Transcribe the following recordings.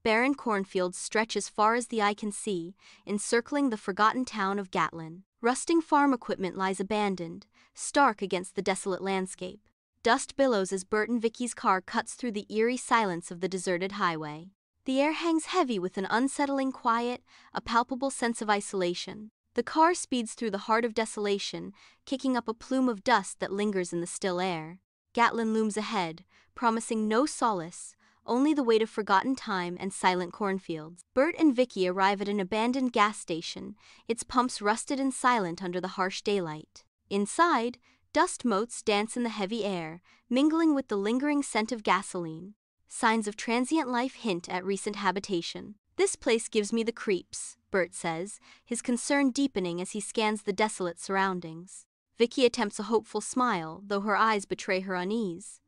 barren cornfields stretch as far as the eye can see, encircling the forgotten town of Gatlin. Rusting farm equipment lies abandoned, stark against the desolate landscape. Dust billows as Burt and Vicky's car cuts through the eerie silence of the deserted highway. The air hangs heavy with an unsettling quiet, a palpable sense of isolation. The car speeds through the heart of desolation, kicking up a plume of dust that lingers in the still air. Gatlin looms ahead, promising no solace, only the weight of forgotten time and silent cornfields. Burt and Vicky arrive at an abandoned gas station, its pumps rusted and silent under the harsh daylight. Inside, dust motes dance in the heavy air, mingling with the lingering scent of gasoline. Signs of transient life hint at recent habitation. "This place gives me the creeps," Burt says, his concern deepening as he scans the desolate surroundings. Vicky attempts a hopeful smile, though her eyes betray her unease.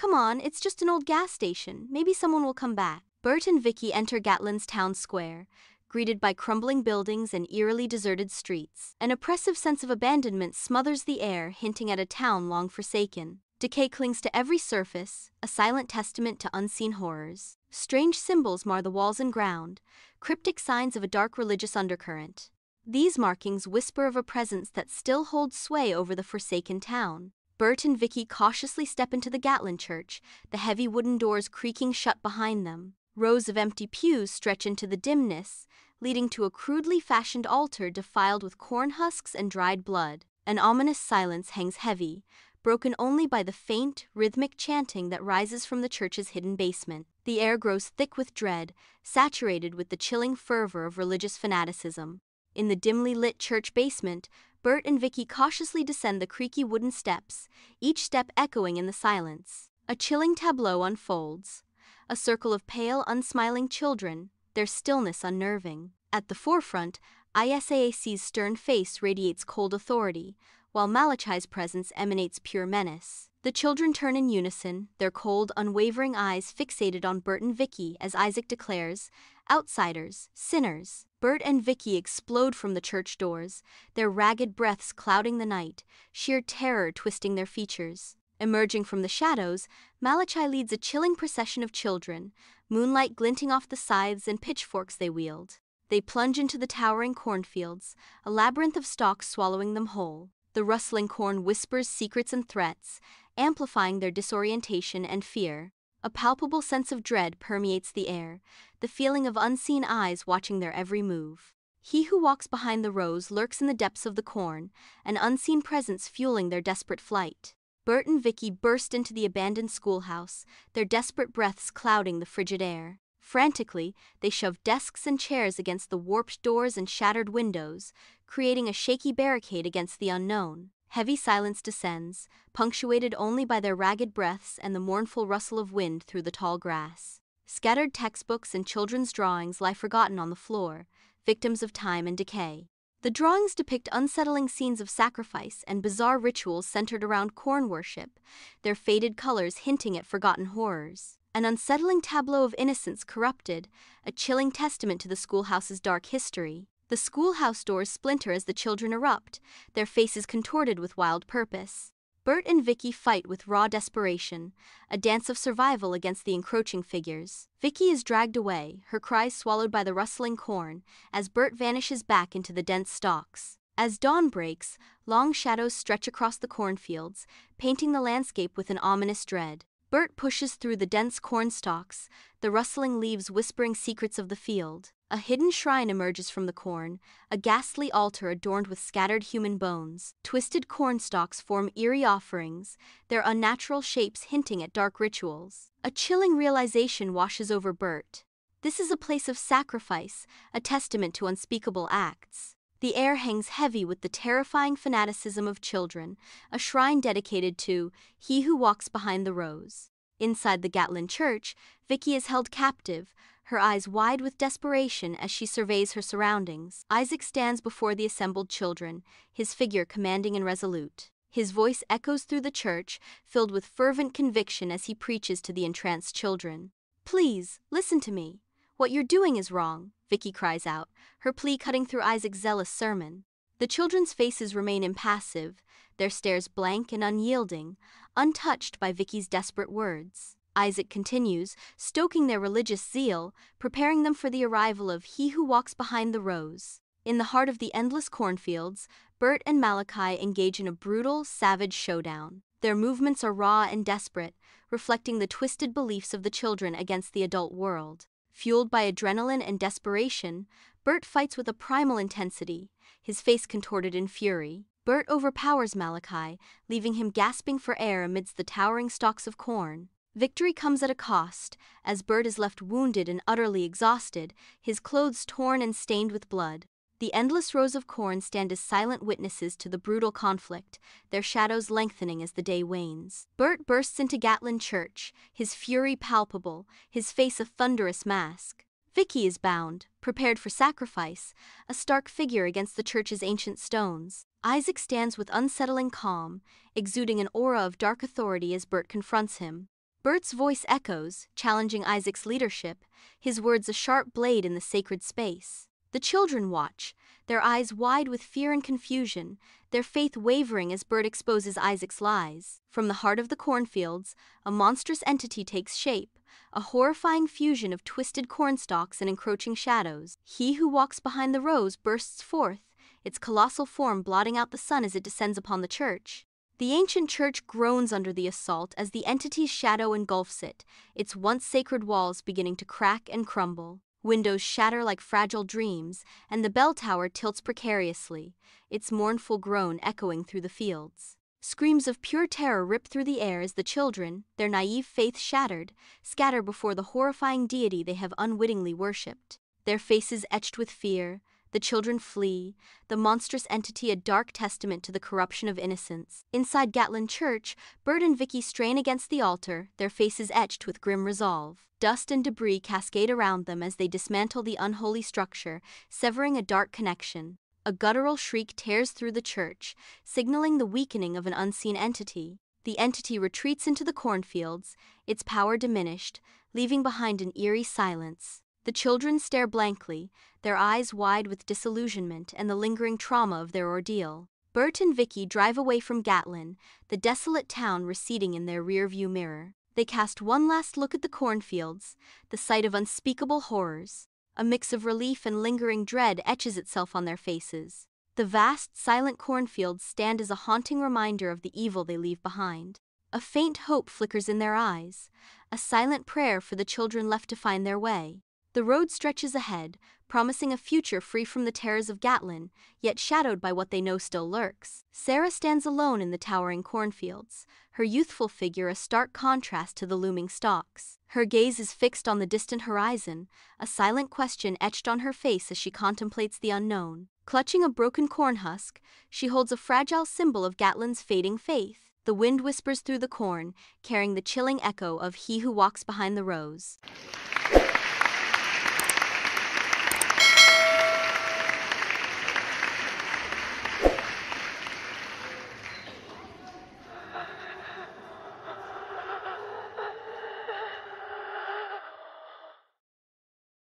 "Come on, it's just an old gas station. Maybe someone will come back." Burt and Vicky enter Gatlin's town square, greeted by crumbling buildings and eerily deserted streets. An oppressive sense of abandonment smothers the air, hinting at a town long forsaken. Decay clings to every surface, a silent testament to unseen horrors. Strange symbols mar the walls and ground, cryptic signs of a dark religious undercurrent. These markings whisper of a presence that still holds sway over the forsaken town. Burt and Vicky cautiously step into the Gatlin church, the heavy wooden doors creaking shut behind them. Rows of empty pews stretch into the dimness, leading to a crudely fashioned altar defiled with corn husks and dried blood. An ominous silence hangs heavy, broken only by the faint, rhythmic chanting that rises from the church's hidden basement. The air grows thick with dread, saturated with the chilling fervor of religious fanaticism. In the dimly lit church basement, Burt and Vicky cautiously descend the creaky wooden steps, each step echoing in the silence. A chilling tableau unfolds. A circle of pale, unsmiling children, their stillness unnerving. At the forefront, Isaac's stern face radiates cold authority, while Malachi's presence emanates pure menace. The children turn in unison, their cold, unwavering eyes fixated on Burt and Vicky as Isaac declares, "Outsiders, sinners." Burt and Vicky explode from the church doors, their ragged breaths clouding the night, sheer terror twisting their features. Emerging from the shadows, Malachi leads a chilling procession of children, moonlight glinting off the scythes and pitchforks they wield. They plunge into the towering cornfields, a labyrinth of stalks swallowing them whole. The rustling corn whispers secrets and threats, amplifying their disorientation and fear. A palpable sense of dread permeates the air, the feeling of unseen eyes watching their every move. He who walks behind the rows lurks in the depths of the corn, an unseen presence fueling their desperate flight. Burt and Vicky burst into the abandoned schoolhouse, their desperate breaths clouding the frigid air. Frantically, they shove desks and chairs against the warped doors and shattered windows, creating a shaky barricade against the unknown. Heavy silence descends, punctuated only by their ragged breaths and the mournful rustle of wind through the tall grass. Scattered textbooks and children's drawings lie forgotten on the floor, victims of time and decay. The drawings depict unsettling scenes of sacrifice and bizarre rituals centered around corn worship, their faded colors hinting at forgotten horrors. An unsettling tableau of innocence corrupted, a chilling testament to the schoolhouse's dark history. The schoolhouse doors splinter as the children erupt, their faces contorted with wild purpose. Burt and Vicky fight with raw desperation, a dance of survival against the encroaching figures. Vicky is dragged away, her cries swallowed by the rustling corn, as Burt vanishes back into the dense stalks. As dawn breaks, long shadows stretch across the cornfields, painting the landscape with an ominous dread. Burt pushes through the dense corn stalks, the rustling leaves whispering secrets of the field. A hidden shrine emerges from the corn, a ghastly altar adorned with scattered human bones. Twisted corn stalks form eerie offerings, their unnatural shapes hinting at dark rituals. A chilling realization washes over Burt. This is a place of sacrifice, a testament to unspeakable acts. The air hangs heavy with the terrifying fanaticism of children, a shrine dedicated to He who walks behind the rows. Inside the Gatlin church, Vicky is held captive, her eyes wide with desperation as she surveys her surroundings. Isaac stands before the assembled children, his figure commanding and resolute. His voice echoes through the church, filled with fervent conviction as he preaches to the entranced children. "Please, listen to me. What you're doing is wrong," Vicky cries out, her plea cutting through Isaac's zealous sermon. The children's faces remain impassive, their stares blank and unyielding, untouched by Vicky's desperate words. Isaac continues, stoking their religious zeal, preparing them for the arrival of He who walks behind the rows. In the heart of the endless cornfields, Burt and Malachi engage in a brutal, savage showdown. Their movements are raw and desperate, reflecting the twisted beliefs of the children against the adult world. Fueled by adrenaline and desperation, Burt fights with a primal intensity, his face contorted in fury. Burt overpowers Malachi, leaving him gasping for air amidst the towering stalks of corn. Victory comes at a cost, as Burt is left wounded and utterly exhausted, his clothes torn and stained with blood. The endless rows of corn stand as silent witnesses to the brutal conflict, their shadows lengthening as the day wanes. Burt bursts into Gatlin Church, his fury palpable, his face a thunderous mask. Vicky is bound, prepared for sacrifice, a stark figure against the church's ancient stones. Isaac stands with unsettling calm, exuding an aura of dark authority as Burt confronts him. Burt's voice echoes, challenging Isaac's leadership, his words a sharp blade in the sacred space. The children watch, their eyes wide with fear and confusion, their faith wavering as Burt exposes Isaac's lies. From the heart of the cornfields, a monstrous entity takes shape, a horrifying fusion of twisted cornstalks and encroaching shadows. He who walks behind the rows bursts forth, its colossal form blotting out the sun as it descends upon the church. The ancient church groans under the assault as the entity's shadow engulfs it, its once sacred walls beginning to crack and crumble. Windows shatter like fragile dreams, and the bell tower tilts precariously, its mournful groan echoing through the fields. Screams of pure terror rip through the air as the children, their naive faith shattered, scatter before the horrifying deity they have unwittingly worshipped. Their faces etched with fear, the children flee, the monstrous entity a dark testament to the corruption of innocence. Inside Gatlin Church, Burt and Vicky strain against the altar, their faces etched with grim resolve. Dust and debris cascade around them as they dismantle the unholy structure, severing a dark connection. A guttural shriek tears through the church, signaling the weakening of an unseen entity. The entity retreats into the cornfields, its power diminished, leaving behind an eerie silence. The children stare blankly, their eyes wide with disillusionment and the lingering trauma of their ordeal. Burt and Vicky drive away from Gatlin, the desolate town receding in their rearview mirror. They cast one last look at the cornfields, the sight of unspeakable horrors. A mix of relief and lingering dread etches itself on their faces. The vast, silent cornfields stand as a haunting reminder of the evil they leave behind. A faint hope flickers in their eyes, a silent prayer for the children left to find their way. The road stretches ahead, promising a future free from the terrors of Gatlin, yet shadowed by what they know still lurks. Sarah stands alone in the towering cornfields, her youthful figure a stark contrast to the looming stalks. Her gaze is fixed on the distant horizon, a silent question etched on her face as she contemplates the unknown. Clutching a broken corn husk, she holds a fragile symbol of Gatlin's fading faith. The wind whispers through the corn, carrying the chilling echo of He who walks behind the rows.